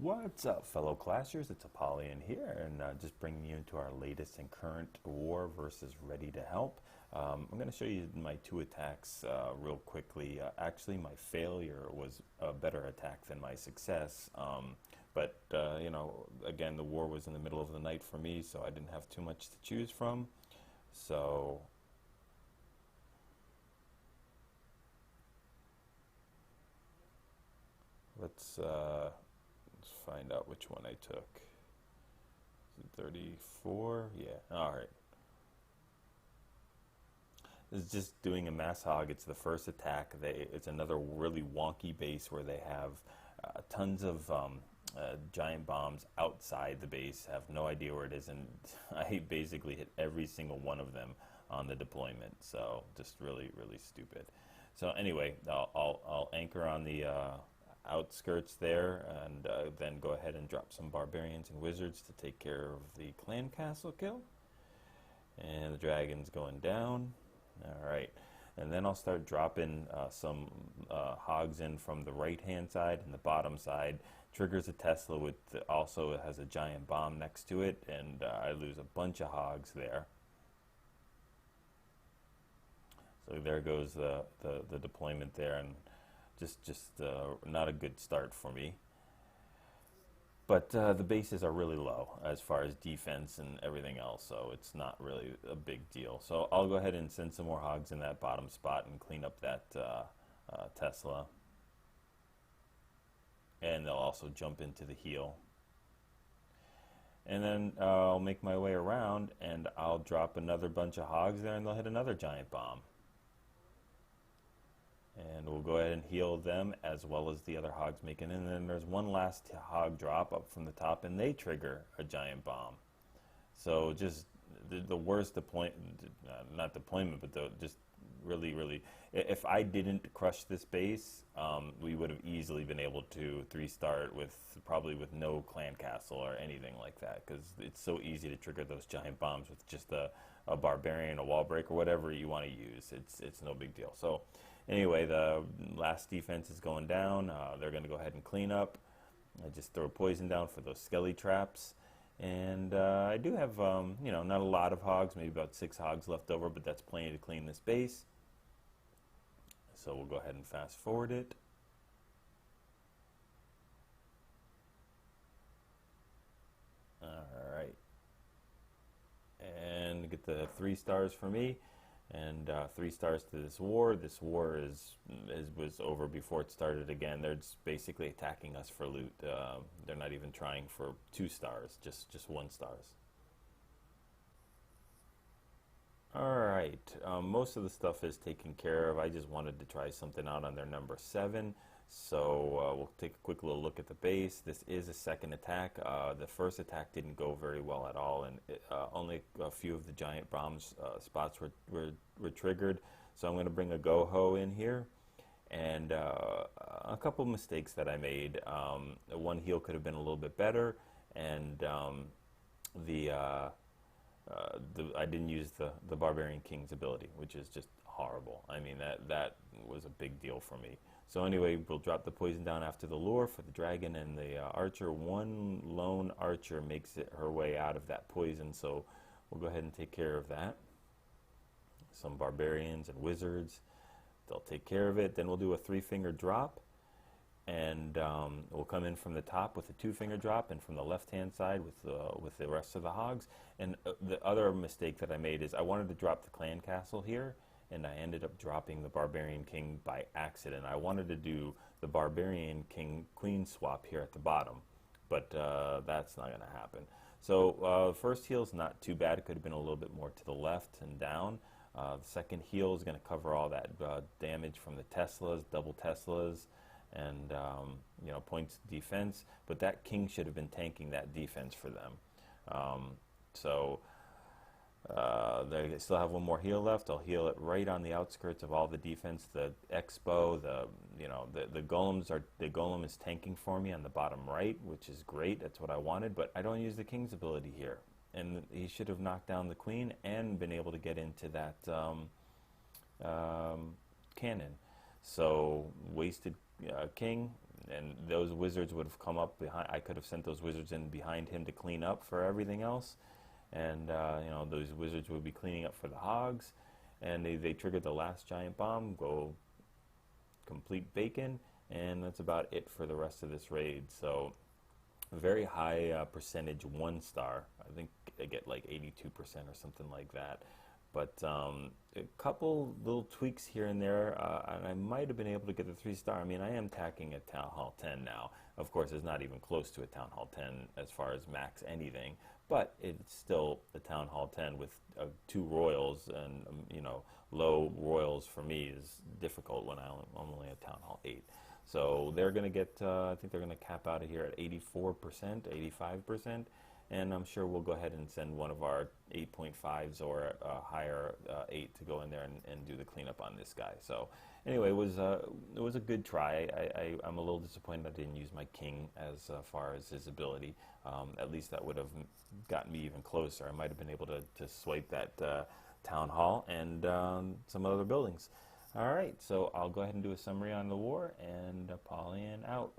What's up, fellow clashers? It's Apollyon here, and just bringing you into our latest and current war versus Ready to Help. I'm going to show you my two attacks real quickly. Actually, my failure was a better attack than my success, but you know, again, the war was in the middle of the night for me, so I didn't have too much to choose from. So let's find out which one I took. Is it 34? Yeah, alright. This is just doing a mass hog. It's the first attack. It's another really wonky base where they have tons of giant bombs outside the base. Have no idea where it is, and I basically hit every single one of them on the deployment. So just really, really stupid. So anyway, I'll anchor on the outskirts there, and then go ahead and drop some barbarians and wizards to take care of the clan castle kill. And the dragon's going down. Alright, and then I'll start dropping some hogs in from the right hand side and the bottom side. Triggers a Tesla with also has a giant bomb next to it, and I lose a bunch of hogs there. So there goes the deployment there, and just not a good start for me. But the bases are really low as far as defense and everything else, so it's not really a big deal. So I'll go ahead and send some more hogs in that bottom spot and clean up that Tesla. And they'll also jump into the heel. And then I'll make my way around, and I'll drop another bunch of hogs there, and they'll hit another giant bomb. And we'll go ahead and heal them as well as the other hogs making it. And then there's one last hog drop up from the top, and they trigger a giant bomb. So just the worst deployment, not deployment, but just really, if I didn't crush this base, we would have easily been able to 3-star with probably with no clan castle or anything like that, because it's so easy to trigger those giant bombs with just a barbarian, a wall break, or whatever you want to use. It's no big deal. So anyway, the last defense is going down. They're going to go ahead and clean up. I just throw poison down for those skelly traps. And I do have, you know, not a lot of hogs, maybe about 6 hogs left over, but that's plenty to clean this base. So we'll go ahead and fast forward it. Alright. And get the 3 stars for me. And 3 stars to this war. This war was over before it started again. They're just basically attacking us for loot. They're not even trying for 2 stars, just 1 stars. Alright, most of the stuff is taken care of. I just wanted to try something out on their number 7. So we'll take a quick little look at the base. This is a second attack. The first attack didn't go very well at all, and only a few of the giant bombs spots were triggered. So I'm going to bring a GoHo in here, and a couple mistakes that I made. One heal could have been a little bit better, and I didn't use the Barbarian King's ability, which is just horrible. I mean, that was a big deal for me. So anyway, we'll drop the poison down after the lure for the dragon and the archer. One lone archer makes her way out of that poison, so we'll go ahead and take care of that. Some barbarians and wizards, they'll take care of it. Then we'll do a 3-finger drop, and we'll come in from the top with a 2-finger drop, and from the left-hand side with the rest of the hogs. And the other mistake that I made is I wanted to drop the clan castle here, and I ended up dropping the Barbarian King by accident. I wanted to do the Barbarian King Queen swap here at the bottom, but that's not going to happen. So first heal is not too bad. It could have been a little bit more to the left and down. The second heal is going to cover all that damage from the Teslas, double Teslas, and you know, points of defense. But that king should have been tanking that defense for them. They still have one more heal left. I'll heal it right on the outskirts of all the defense. The Expo, the golem is tanking for me on the bottom right, which is great. That's what I wanted. But I don't use the king's ability here, and he should have knocked down the queen and been able to get into that cannon. So wasted king. and those wizards would have come up behind. I could have sent those wizards in behind him to clean up for everything else, and you know, those wizards would be cleaning up for the hogs, and they triggered the last giant bomb, go complete bacon, and that's about it for the rest of this raid. So very high percentage 1-star. I think I get like 82% or something like that. But a couple little tweaks here and there, and I might have been able to get the 3-star. I mean, I am tacking a Town Hall 10 now. Of course, it's not even close to a Town Hall 10 as far as max anything, but it's still a Town Hall 10 with 2 royals, and you know, low royals for me is difficult when I'm only a Town Hall 8. So they're going to get, I think they're going to cap out of here at 84%, 85%, and I'm sure we'll go ahead and send one of our 8.5s or higher 8 to go in there and do the cleanup on this guy. So anyway, it was a good try. I'm a little disappointed I didn't use my king as far as his ability. At least that would have gotten me even closer. I might have been able to swipe that town hall and some other buildings. All right, so I'll go ahead and do a summary on the war, and Paulian out.